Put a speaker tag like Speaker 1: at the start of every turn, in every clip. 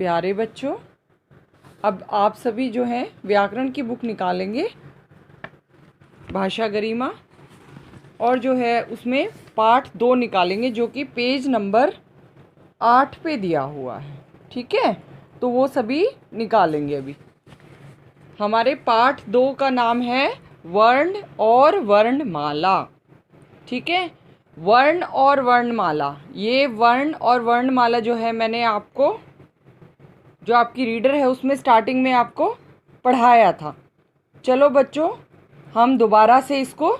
Speaker 1: प्यारे बच्चों, अब आप सभी जो हैं व्याकरण की बुक निकालेंगे, भाषा गरिमा, और जो है उसमें पाठ 2 निकालेंगे जो कि पेज नंबर 8 पे दिया हुआ है। ठीक है, तो वो सभी निकालेंगे। अभी हमारे पाठ 2 का नाम है वर्ण और वर्णमाला। ठीक है, वर्ण और वर्णमाला। ये वर्ण और वर्णमाला जो है मैंने आपको, जो आपकी रीडर है उसमें स्टार्टिंग में आपको पढ़ाया था। चलो बच्चों, हम दोबारा से इसको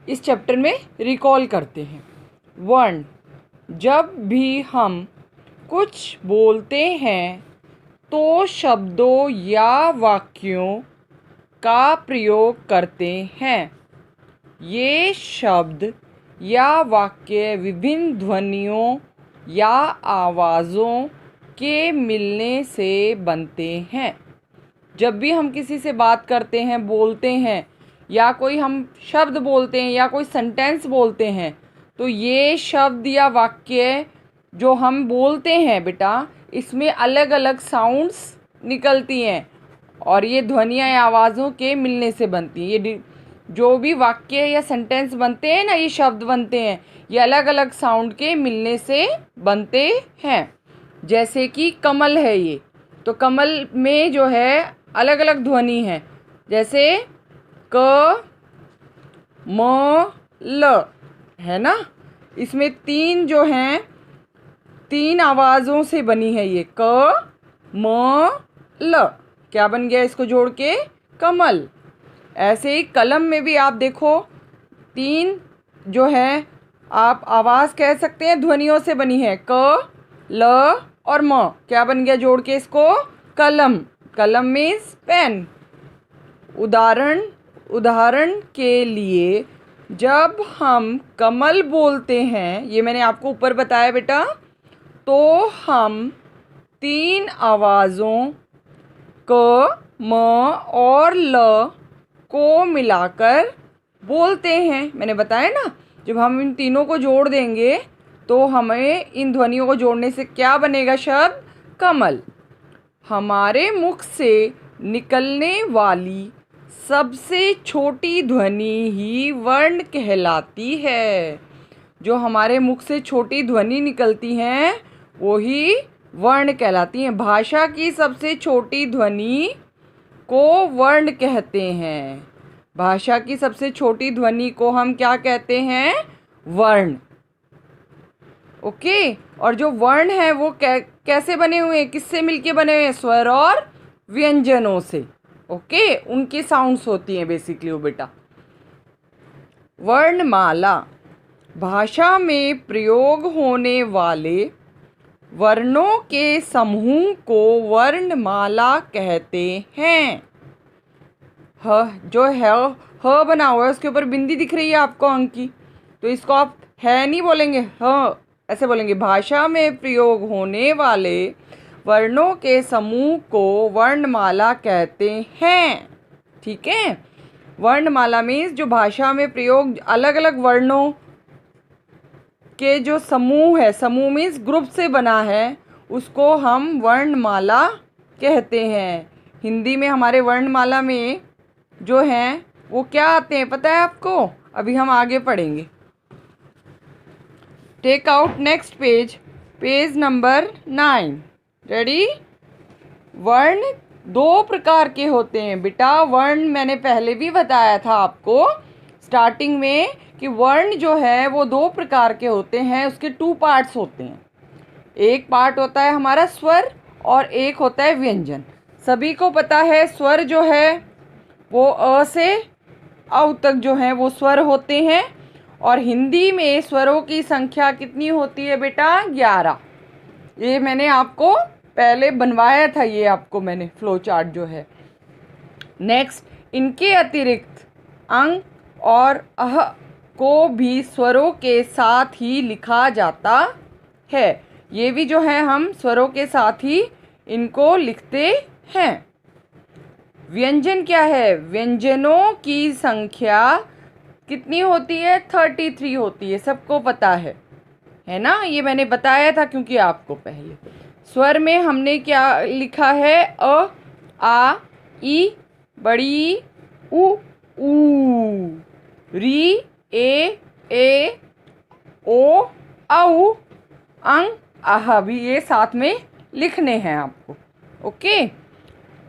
Speaker 1: इस चैप्टर में रिकॉल करते हैं। वर्ण, जब भी हम कुछ बोलते हैं तो शब्दों या वाक्यों का प्रयोग करते हैं। ये शब्द या वाक्य विभिन्न ध्वनियों या आवाज़ों के मिलने से बनते हैं। जब भी हम किसी से बात करते हैं, बोलते हैं, या कोई हम शब्द बोलते हैं या कोई सेंटेंस बोलते हैं, तो ये शब्द या वाक्य जो हम बोलते हैं बेटा, इसमें अलग अलग साउंड्स निकलती हैं और ये ध्वनियाँ या आवाज़ों के मिलने से बनती हैं। ये जो भी वाक्य या सेंटेंस बनते हैं ना, ये शब्द बनते हैं, ये अलग अलग साउंड के मिलने से बनते हैं। जैसे कि कमल है ये, तो कमल में जो है अलग अलग ध्वनि है, जैसे क म ल है ना। इसमें 3 जो हैं, 3 आवाज़ों से बनी है ये क म ल। क्या बन गया इसको जोड़ के? कमल। ऐसे ही कलम में भी आप देखो 3 जो है आप आवाज़ कह सकते हैं, ध्वनियों से बनी है क ल और म। क्या बन गया जोड़ के इसको? कलम। कलम मीन्स पेन। उदाहरण के लिए जब हम कमल बोलते हैं, ये मैंने आपको ऊपर बताया बेटा, तो हम 3 आवाज़ों क, म और ल को मिलाकर बोलते हैं। मैंने बताया ना, जब हम इन तीनों को जोड़ देंगे तो हमें इन ध्वनियों को जोड़ने से क्या बनेगा शब्द? कमल। हमारे मुख से निकलने वाली सबसे छोटी ध्वनि ही वर्ण कहलाती है। जो हमारे मुख से छोटी ध्वनि निकलती हैं वो ही वर्ण कहलाती हैं। भाषा की सबसे छोटी ध्वनि को वर्ण कहते हैं। भाषा की सबसे छोटी ध्वनि को हम क्या कहते हैं? वर्ण। ओके, और जो वर्ण है वो कैसे बने हुए हैं, किससे मिलके बने हुए हैं? स्वर और व्यंजनों से। ओके, उनकी साउंड्स होती हैं बेसिकली वो बेटा। वर्णमाला, भाषा में प्रयोग होने वाले वर्णों के समूह को वर्णमाला कहते हैं। ह जो है ह बना हुआ है, उसके ऊपर बिंदी दिख रही है आपको अंक की, तो इसको आप है नहीं बोलेंगे, ह ऐसे बोलेंगे। भाषा में प्रयोग होने वाले वर्णों के समूह को वर्णमाला कहते हैं। ठीक है, वर्णमाला मीन्स जो भाषा में प्रयोग अलग अलग वर्णों के जो समूह है, समूह मीन्स ग्रुप से बना है, उसको हम वर्णमाला कहते हैं। हिंदी में हमारे वर्णमाला में जो हैं वो क्या आते हैं पता है आपको? अभी हम आगे पढ़ेंगे। Take out next page, page number 9। Ready? वर्ण 2 प्रकार के होते हैं बेटा। वर्ण मैंने पहले भी बताया था आपको स्टार्टिंग में कि वर्ण जो है वो 2 प्रकार के होते हैं। उसके 2 पार्ट्स होते हैं। एक पार्ट होता है हमारा स्वर और एक होता है व्यंजन। सभी को पता है स्वर जो है वो अ से औ तक जो है वो स्वर होते हैं, और हिंदी में स्वरों की संख्या कितनी होती है बेटा? 11। ये मैंने आपको पहले बनवाया था, ये आपको मैंने फ्लो चार्ट जो है। नेक्स्ट, इनके अतिरिक्त अंग और अह को भी स्वरों के साथ ही लिखा जाता है। ये भी जो है हम स्वरों के साथ ही इनको लिखते हैं। व्यंजन क्या है? व्यंजनों की संख्या कितनी होती है? 33 होती है, सबको पता है ना? ये मैंने बताया था क्योंकि आपको पहले स्वर में हमने क्या लिखा है? अ, आ, ई, बड़ी ऊ, ऊ, री, ए, ओ, औ, अंग, आह भी ये साथ में लिखने हैं आपको। ओके,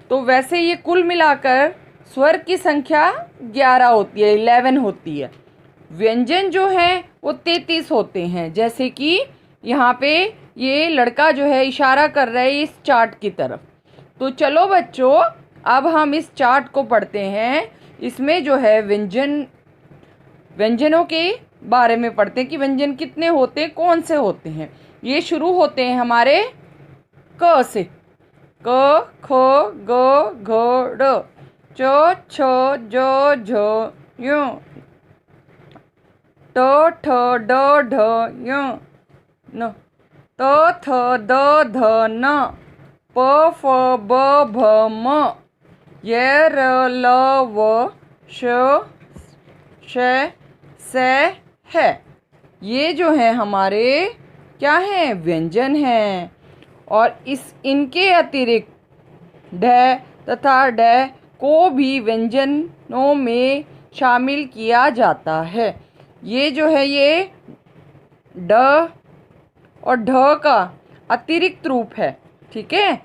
Speaker 1: तो वैसे ये कुल मिलाकर स्वर की संख्या 11 होती है, 11 होती है। व्यंजन जो है वो 33 होते हैं। जैसे कि यहाँ पे ये लड़का जो है इशारा कर रहा है इस चार्ट की तरफ। तो चलो बच्चों, अब हम इस चार्ट को पढ़ते हैं। इसमें जो है व्यंजनों के बारे में पढ़ते हैं कि व्यंजन कितने होते हैं, कौन से होते हैं। ये शुरू होते हैं हमारे क से। क, ख, ग, घ, ड़, च, छ, ज, झ, य, ट, ठ, ड, ढ, य, न, त, थ, द, ध, न, प, फ, ब, भ, म, य, र, ल, व, श, से, है। ये जो है हमारे क्या हैं? व्यंजन हैं। और इनके अतिरिक्त ढ तथा ड को भी व्यंजनों में शामिल किया जाता है। ये जो है ये ड और ढ का अतिरिक्त रूप है। ठीक है,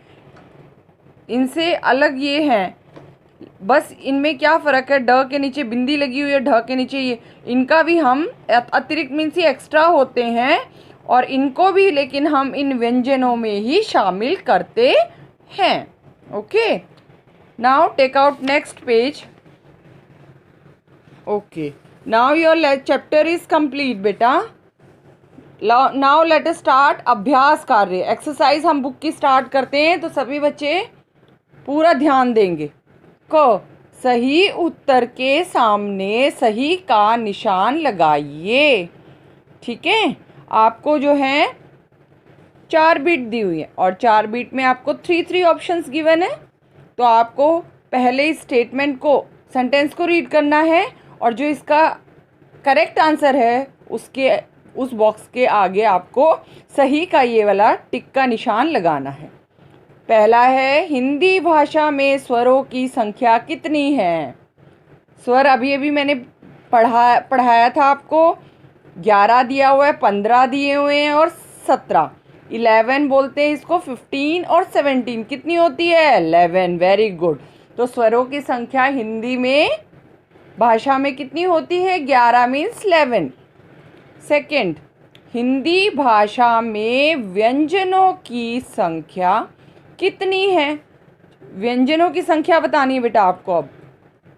Speaker 1: इनसे अलग ये हैं। बस इनमें क्या फ़र्क है? ड के नीचे बिंदी लगी हुई है, ढ के नीचे ये, इनका भी हम अतिरिक्त मीन्स ये एक्स्ट्रा होते हैं और इनको भी लेकिन हम इन व्यंजनों में ही शामिल करते हैं। Okay, now take out next page. Okay, now your chapter is complete बेटा। नाउ लेट अस स्टार्ट अभ्यास कार्य, एक्सरसाइज हम बुक की स्टार्ट करते हैं। तो सभी बच्चे पूरा ध्यान देंगे। क, सही उत्तर के सामने सही का निशान लगाइए। ठीक है, आपको जो है 4 बीट दी हुई है और 4 बीट में आपको 3 ऑप्शंस गिवन है। तो आपको पहले इस स्टेटमेंट को, सेंटेंस को रीड करना है और जो इसका करेक्ट आंसर है उस बॉक्स के आगे आपको सही का ये वाला टिक का निशान लगाना है। पहला है, हिंदी भाषा में स्वरों की संख्या कितनी है? स्वर अभी अभी मैंने पढ़ाया था आपको। 11 दिया हुआ है, 15 दिए हुए हैं और 17। 11 बोलते हैं इसको, 15 और 17 कितनी होती है? 11। Very good. तो स्वरों की संख्या हिंदी में भाषा में कितनी होती है? 11 मीन्स 11। सेकंड, हिंदी भाषा में व्यंजनों की संख्या कितनी है? व्यंजनों की संख्या बतानी है बेटा आपको अब।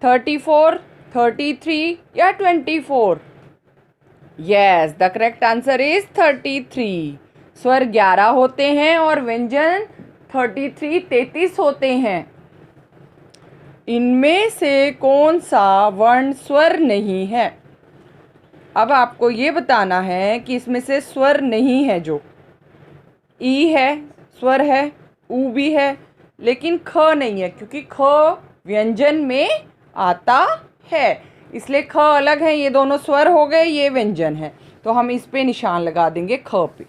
Speaker 1: 34, 33 या 24? Yes, the correct answer is 33। स्वर 11 होते हैं और व्यंजन 33 होते हैं। इनमें से कौन सा वर्ण स्वर नहीं है? अब आपको ये बताना है कि इसमें से स्वर नहीं है। जो ई है स्वर है, ऊ भी है, लेकिन ख नहीं है, क्योंकि ख व्यंजन में आता है, इसलिए ख अलग है। ये दोनों स्वर हो गए, ये व्यंजन है, तो हम इस पे निशान लगा देंगे, ख पे।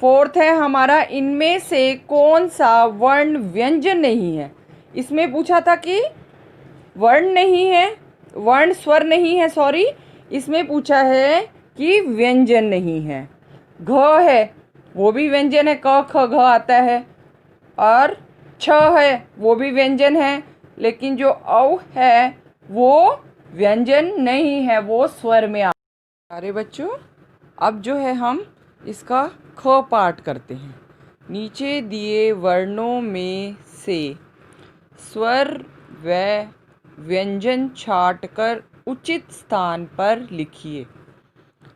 Speaker 1: फोर्थ है हमारा, इनमें से कौन सा वर्ण व्यंजन नहीं है? इसमें पूछा था कि वर्ण नहीं है, वर्ण स्वर नहीं है, सॉरी। इसमें पूछा है कि व्यंजन नहीं है। घ है, वो भी व्यंजन है, क ख घ आता है। और छ है, वो भी व्यंजन है, लेकिन जो औ है वो व्यंजन नहीं है, वो स्वर में आता है। अरे बच्चों, अब जो है हम इसका ख पाठ करते हैं। नीचे दिए वर्णों में से स्वर व व्यंजन छांटकर उचित स्थान पर लिखिए।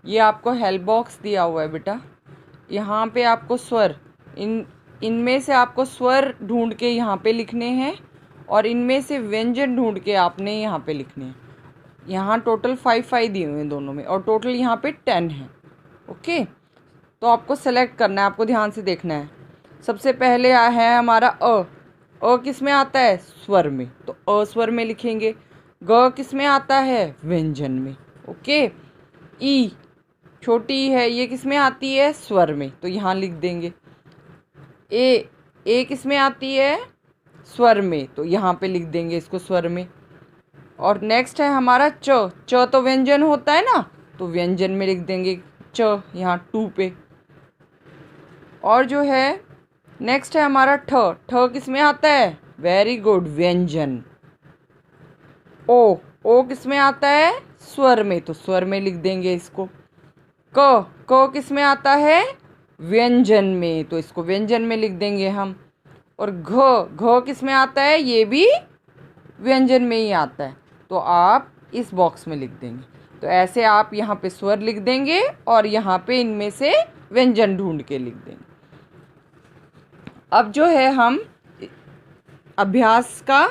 Speaker 1: ये आपको हेल्प बॉक्स दिया हुआ है बेटा। यहाँ पे आपको स्वर, इनमें से आपको स्वर ढूंढ के यहाँ पे लिखने हैं और इनमें से व्यंजन ढूंढ के आपने यहाँ पे लिखने हैं। यहाँ टोटल 5 दिए हुए हैं दोनों में और टोटल यहाँ पे 10 है। ओके, तो आपको सेलेक्ट करना है, आपको ध्यान से देखना है। सबसे पहले है हमारा अ किस में आता है? स्वर में, तो अस्वर में लिखेंगे। ग किस में आता है? व्यंजन में। ओके, ई छोटी है, ये किस में आती है? स्वर में, तो यहाँ लिख देंगे। ए किस में आती है? स्वर में, तो यहाँ पे लिख देंगे इसको स्वर में। और नेक्स्ट है हमारा च तो व्यंजन होता है ना, तो व्यंजन में लिख देंगे च यहाँ 2 पे। और जो है नेक्स्ट है हमारा ठ किस में आता है? वेरी गुड, व्यंजन। ओ किस में आता है? स्वर में, तो स्वर में लिख देंगे इसको। क किस में आता है? व्यंजन में, तो इसको व्यंजन में लिख देंगे हम। और घ किस में आता है? ये भी व्यंजन में ही आता है, तो आप इस बॉक्स में लिख देंगे। तो ऐसे आप यहाँ पे स्वर लिख देंगे और यहाँ पे इनमें से व्यंजन ढूंढ के लिख देंगे। अब जो है हम अभ्यास का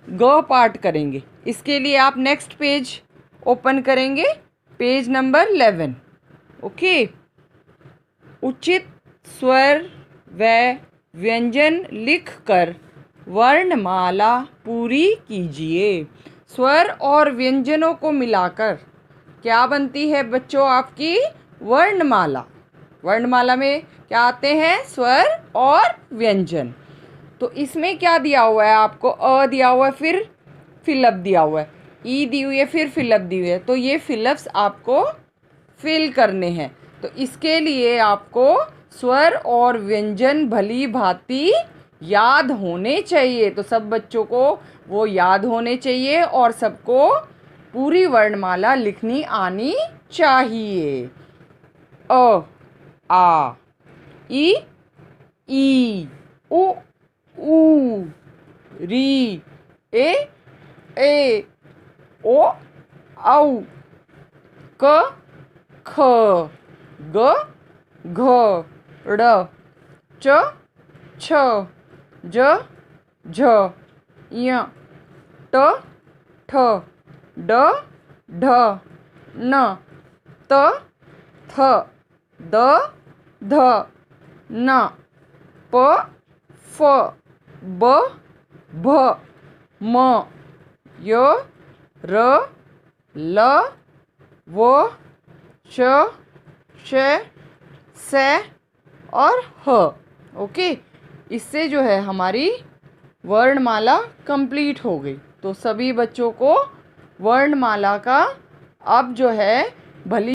Speaker 1: ग पार्ट करेंगे। इसके लिए आप नेक्स्ट पेज ओपन करेंगे, पेज नंबर 11। ओके। उचित स्वर व व्यंजन लिखकर वर्णमाला पूरी कीजिए। स्वर और व्यंजनों को मिलाकर क्या बनती है बच्चों? आपकी वर्णमाला। वर्णमाला में क्या आते हैं? स्वर और व्यंजन। तो इसमें क्या दिया हुआ है आपको? अ दिया हुआ है, फिर फिलअप दिया हुआ है, ई दी हुई है, फिर फिलअप दी हुई है। तो ये फिलअप्स आपको फिल करने हैं। तो इसके लिए आपको स्वर और व्यंजन भली भांति याद होने चाहिए। तो सब बच्चों को वो याद होने चाहिए और सबको पूरी वर्णमाला लिखनी आनी चाहिए। अ आ, ई ई, उ ऊ, री ए ओ औ, क ख, ग घ, ड़ च छ, ज झ, ञ ट ठ, ड ढ, न त थ, द ध, न प फ, ब भ, म य र ल व श से और ह। ओके। इससे जो है हमारी वर्णमाला कंप्लीट हो गई। तो सभी बच्चों को वर्णमाला का अब जो है भली